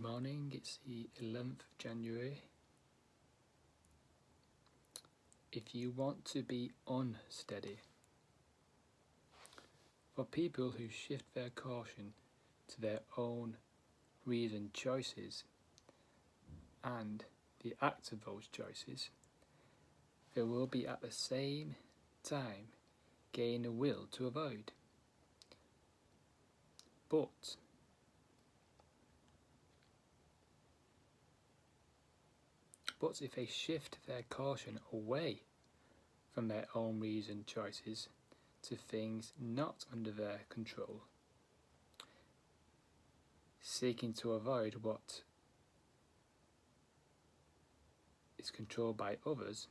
morning, it's the 11th of January. If you want to be unsteady. For people who shift their caution to their own reasoned choices and the act of those choices, they will be at the same time gain a will to avoid. But if they shift their caution away from their own reasoned choices to things not under their control, seeking to avoid what is controlled by others,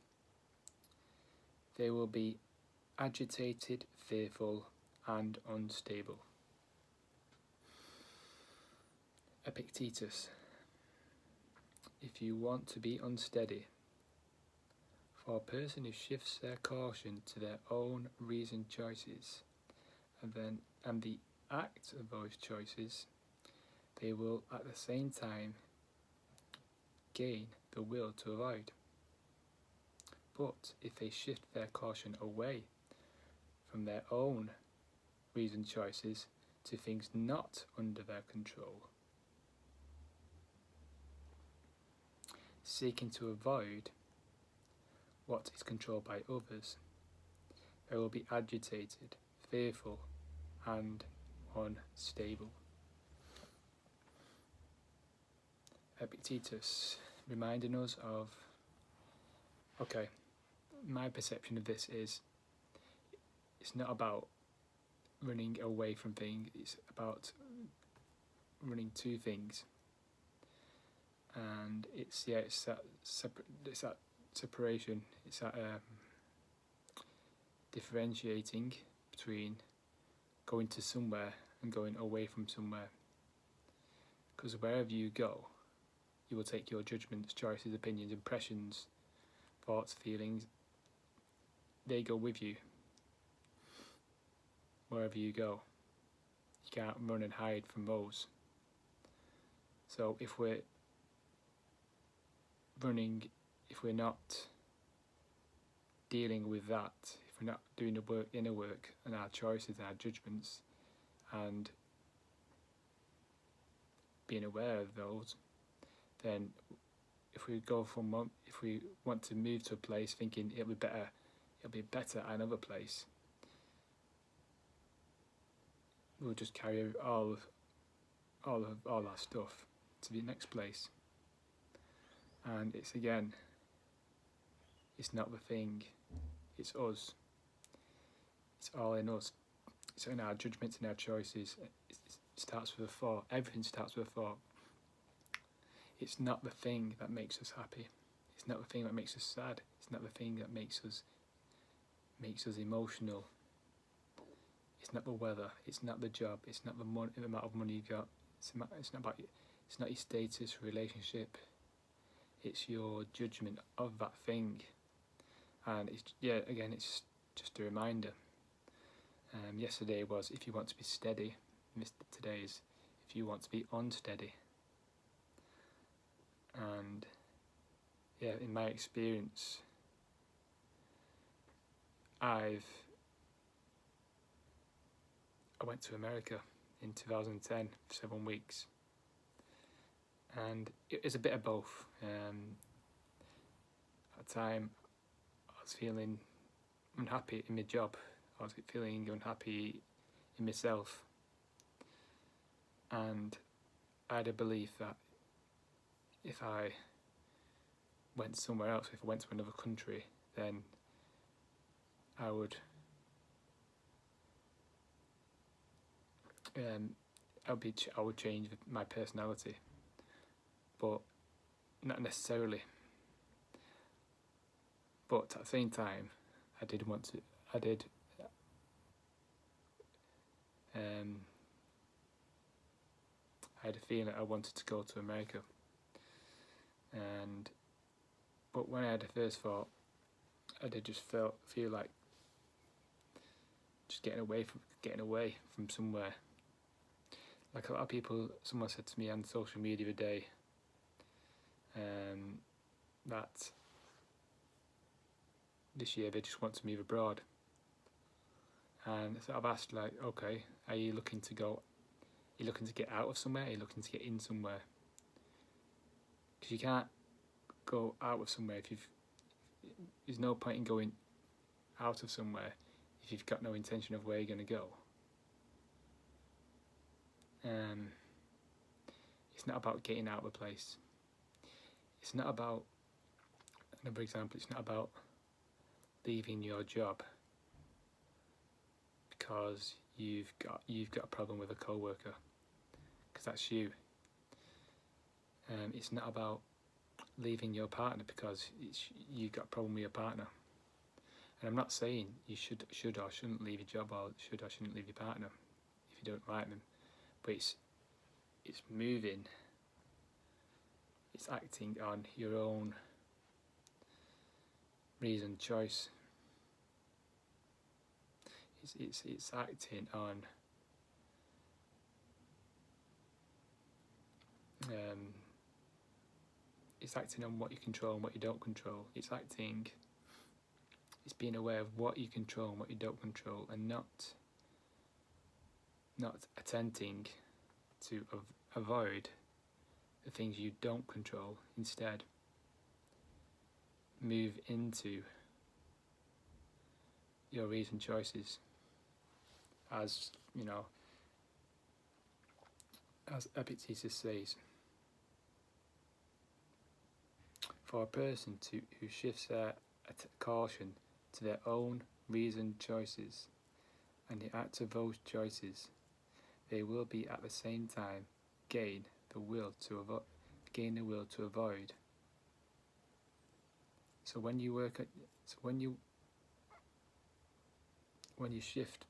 they will be agitated, fearful, and unstable. EPICTETUS. If you want to be unsteady, for a person who shifts their caution to their own reasoned choices and the act of those choices, they will at the same time gain the will to avoid. But if they shift their caution away from their own reasoned choices to things not under their control, seeking to avoid what is controlled by others, they will be agitated, fearful, and unstable. EPICTETUS, reminding us of, my perception of this is, it's not about running away from things, it's about running to things. And it's that separation, it's that differentiating between going to somewhere and going away from somewhere. Because wherever you go, you will take your judgments, choices, opinions, impressions, thoughts, feelings. They go with you. Wherever you go, you can't run and hide from those. So if we're running, if we're not dealing with that, if we're not doing the inner work and our choices and our judgments and being aware of those, then if we want to move to a place thinking it'll be better at another place, we'll just carry all our stuff to the next place. And it's not the thing, it's us. It's all in us. It's in our judgments and our choices. It starts with a thought. Everything starts with a thought. It's not the thing that makes us happy. It's not the thing that makes us sad. It's not the thing that makes us emotional. It's not the weather. It's not the job. It's not the amount of money you got. It's not your status, relationship. It's your judgment of that thing. And it's just a reminder. Yesterday was if you want to be steady. Today is if you want to be unsteady. And in my experience, I went to America in 2010 for 7 weeks. And it was a bit of both. At the time, I was feeling unhappy in my job. I was feeling unhappy in myself. And I had a belief that if I went somewhere else, if I went to another country, then I would change my personality. But not necessarily. But at the same time, I had a feeling that I wanted to go to America. But when I had the first thought, I did just feel like just getting away from somewhere. Like a lot of people, someone said to me on social media the other day that this year they just want to move abroad. And so I've asked, like, okay, are you looking to go? Are you looking to get out of somewhere? Are you looking to get in somewhere? Because you can't go out of somewhere if you've. There's no point in going out of somewhere if you've got no intention of where you're going to go. It's not about getting out of a place. It's not about, another example, it's not about leaving your job because you've got a problem with a co-worker, because that's you. It's not about leaving your partner because you've got a problem with your partner. And I'm not saying you should or shouldn't leave your job, or should or shouldn't leave your partner if you don't like them, but it's moving. It's acting on your own reasoned choice. It's acting on it's acting on what you control and what you don't control. It's being aware of what you control and what you don't control, and not attempting to avoid the things you don't control. Instead, move into your reasoned choices, as you know, as EPICTETUS says. For a person who shifts their caution to their own reasoned choices and the act of those choices, they will be at the same time gain the will to avoid. So when you shift,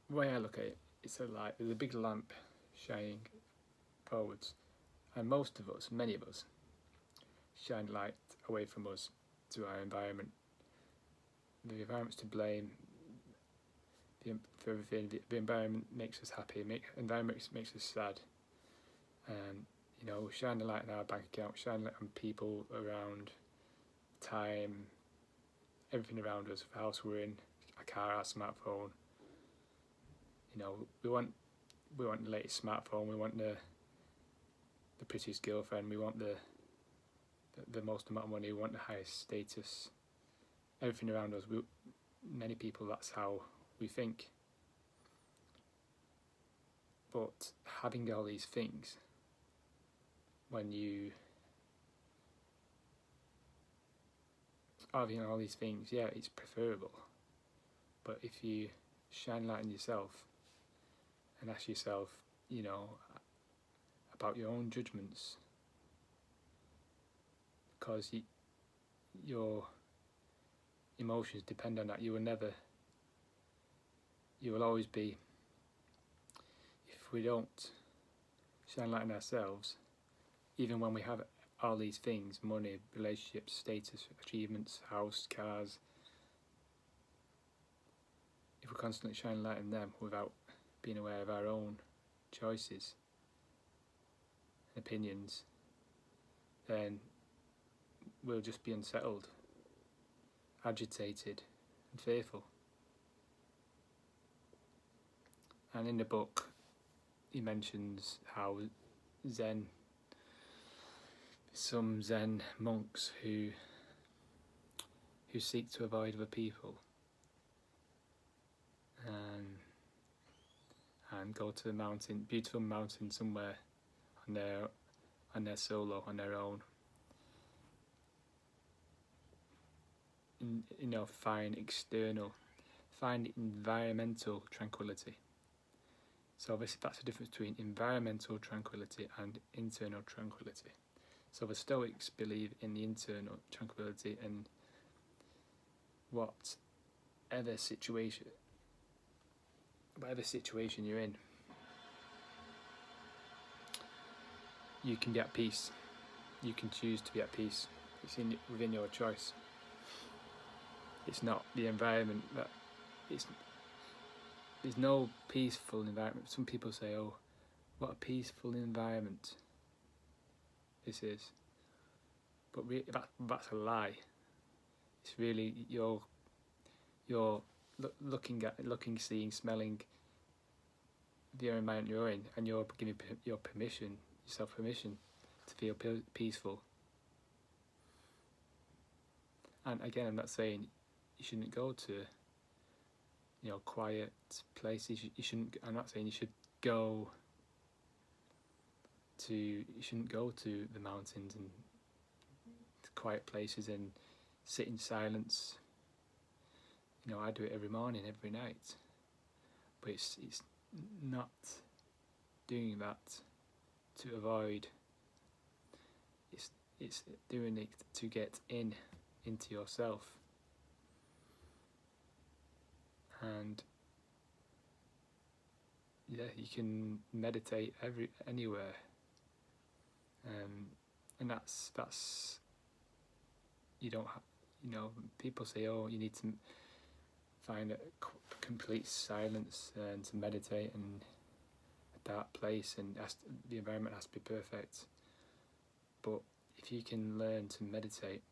the way I look at it, it's a light. There's a big lamp shining forwards, and many of us, shine light away from us to our environment. The environment's to blame for everything. The environment makes us happy. The environment makes us sad. We shine the light in our bank account, shine light on people around, time, everything around us, the house we're in, our car, our smartphone. We want the latest smartphone. We want the prettiest girlfriend. We want the most amount of money. We want the highest status. Everything around us. Many people, that's how we think. But having all these things, it's preferable. But if you shine light on yourself and ask yourself, about your own judgments, because your emotions depend on that. You will always be, if we don't shine light on ourselves, even when we have all these things, money, relationships, status, achievements, house, cars, if we're constantly shining light on them without being aware of our own choices and opinions, then we'll just be unsettled, agitated and fearful. And in the book he mentions how some Zen monks who seek to avoid other people and go to the beautiful mountain somewhere on their solo, on their own. Find environmental tranquility. So that's the difference between environmental tranquility and internal tranquility. So the Stoics believe in the internal tranquility, and whatever situation you're in, you can be at peace. You can choose to be at peace. It's within your choice. It's not the environment that there's no peaceful environment. Some people say, "Oh, what a peaceful environment this is," but that's a lie. It's really you're looking, seeing, smelling the environment you're in, and you're giving yourself permission to feel peaceful. And again, I'm not saying you shouldn't go to, quiet places. You shouldn't. I'm not saying you shouldn't go to the mountains and quiet places and sit in silence. I do it every morning, every night, but it's not doing that to avoid. It's doing it to get into yourself. And you can meditate anywhere, and that's you don't have, people say, oh, you need to find a complete silence and to meditate in a dark place, and the environment has to be perfect. But if you can learn to meditate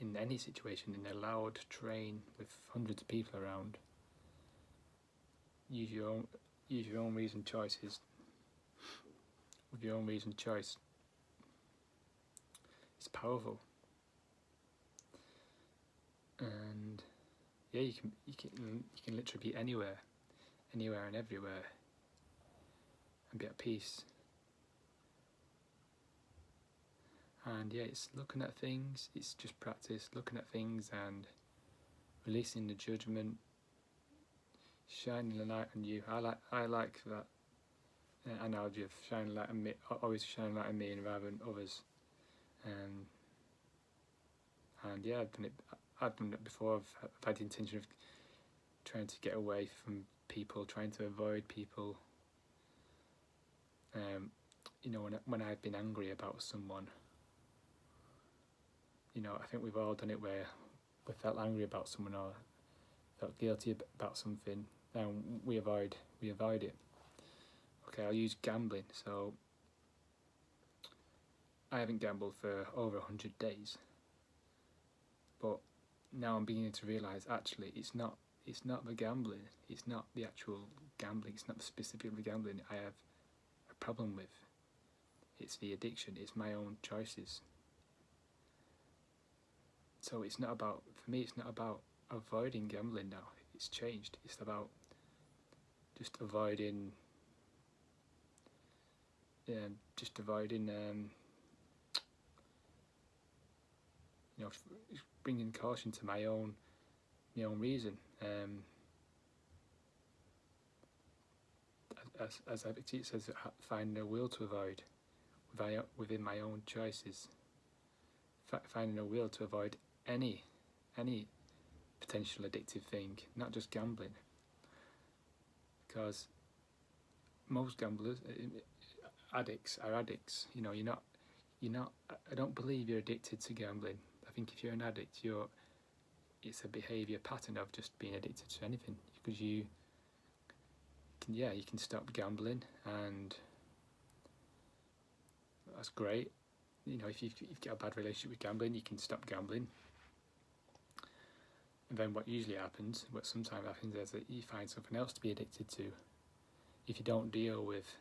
in any situation, in a loud train with hundreds of people around, use your own reasoned choices. With your own reasoned choice, it's powerful. And yeah, you can literally be anywhere and everywhere, and be at peace. And yeah, it's looking at things. It's just practice looking at things and releasing the judgment, shining the light on you. I like that analogy of shining light on me, always shining light on me rather than others. And yeah, I've done it before. I've had the intention of trying to get away from people, trying to avoid people. When I've been angry about someone, I think we've all done it where we felt angry about someone or felt guilty about something, and we avoid it. Okay, I'll use gambling. So I haven't gambled for over 100 days, but now I'm beginning to realise actually it's not the gambling, it's not the actual gambling, it's not specifically gambling I have a problem with. It's the addiction, it's my own choices. So it's not about avoiding gambling now. It's changed. It's about just avoiding bringing caution to my own reason. As it says, finding a will to avoid within my own choices. Finding a will to avoid any potential addictive thing, not just gambling. Because most gamblers, addicts are addicts. You're not. I don't believe you're addicted to gambling. I think if you're an addict, it's a behaviour pattern of just being addicted to anything. Because you can stop gambling, and that's great. If you've got a bad relationship with gambling, you can stop gambling. And then what sometimes happens is that you find something else to be addicted to. If you don't deal with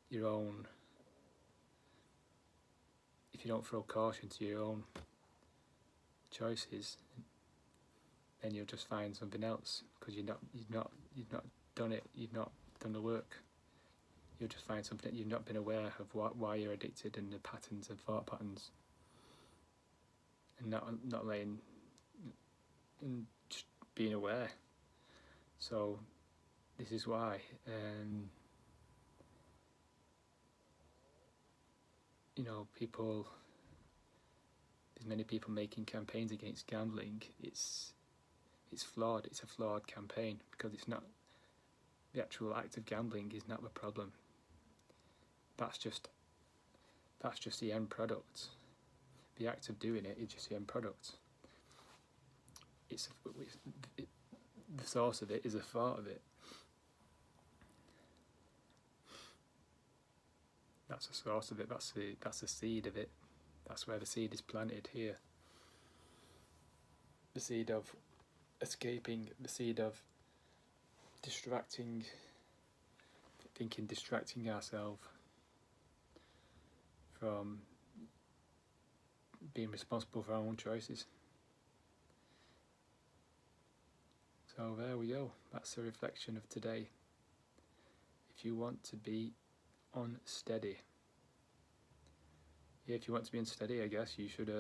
your own, if you don't throw caution to your own choices, then you'll just find something else because you've not done it. You've not done the work. You'll just find something that you've not been aware of why you're addicted and the patterns and thought patterns, and not letting and just being aware. So this is why there's many people making campaigns against gambling. It's flawed. It's a flawed campaign because it's not the actual act of gambling is not the problem. That's just the end product. The act of doing it is just the end product. the source of it is a thought of it. That's the source of it. That's the seed of it. That's where the seed is planted here. The seed of escaping, the seed of distracting ourselves from being responsible for our own choices. So there we go. That's the reflection of today. If you want to be unsteady, if you want to be unsteady, I guess you should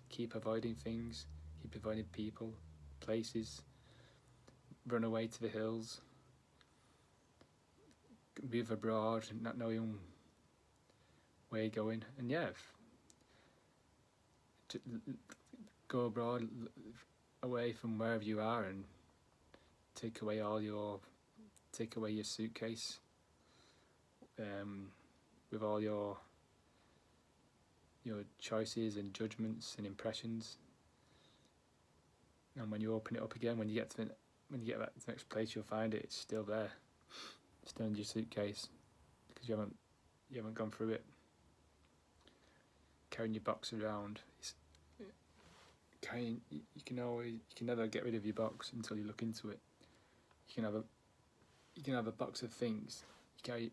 keep avoiding things, keep avoiding people, places, run away to the hills, move abroad, not knowing where you're going, and go abroad, away from wherever you are, and take away your suitcase with all your choices and judgments and impressions. And when you open it up again, when you get back to the next place, you'll find it's still there, still in your suitcase, because you haven't gone through it. Carrying your box around, you can never get rid of your box until you look into it. You can have a box of things. If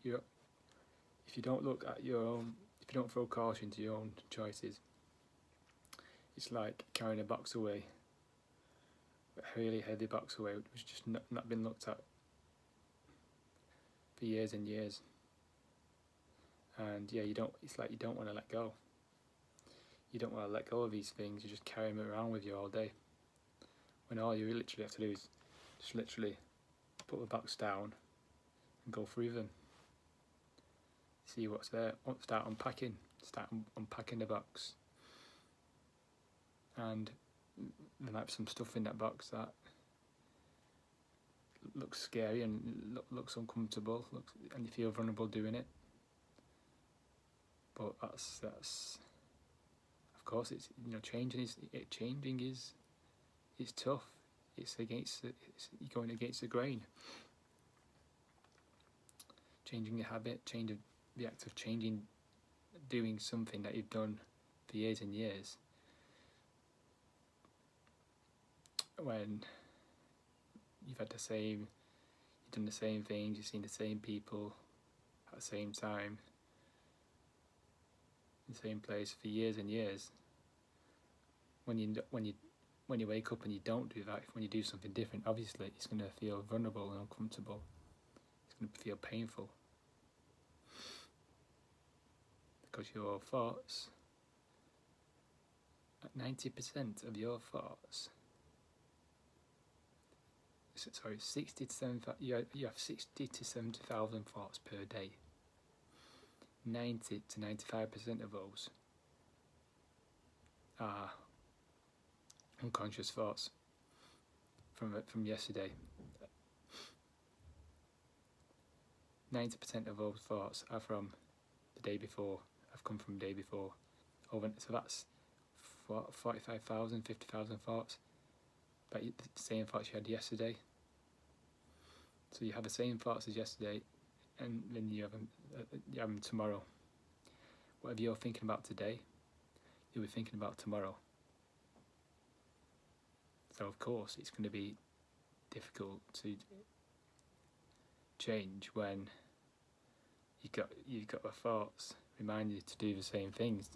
you don't look at your own, if you don't throw caution to your own choices, it's like carrying a box away, a really heavy box away, which has just not been looked at for years and years. And it's like you don't want to let go. You don't want to let go of these things. You just carry them around with you all day, when all you literally have to do is just literally put the box down and go through them. See what's there. Start unpacking the box, and there might be some stuff in that box that looks scary and looks uncomfortable, and you feel vulnerable doing it. But that's of course, it's changing is tough. You're going against the grain. Changing a habit, the act of changing, doing something that you've done for years and years, when you've done the same things, you've seen the same people at the same time, in the same place for years and years. When you wake up and you don't do that, when you do something different, obviously it's going to feel vulnerable and uncomfortable. It's going to feel painful, because your thoughts, 90% of your thoughts, 60 to 70, you have 60 to 70,000 thoughts per day. 90 to 95% of those are unconscious thoughts from yesterday. 90% of those thoughts are from the day before, have come from the day before. So that's 45,000, 50,000 thoughts, but the same thoughts you had yesterday. So you have the same thoughts as yesterday, and then you have them tomorrow. Whatever you're thinking about today, you'll be thinking about tomorrow. So of course it's going to be difficult to change when you've got the thoughts remind you to do the same things,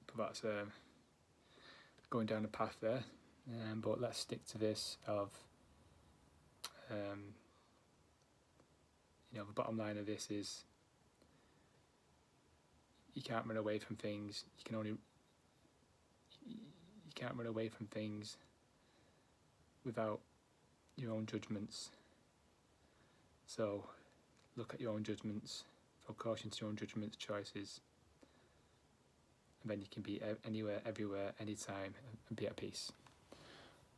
But that's going down a path there. But let's stick to this of the bottom line of this is, you can't run away from things. You can't run away from things without your own judgments. So look at your own judgments, throw caution to your own judgments, choices, and then you can be anywhere, everywhere, anytime, and be at peace.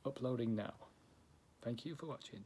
Uploading now. Thank you for watching.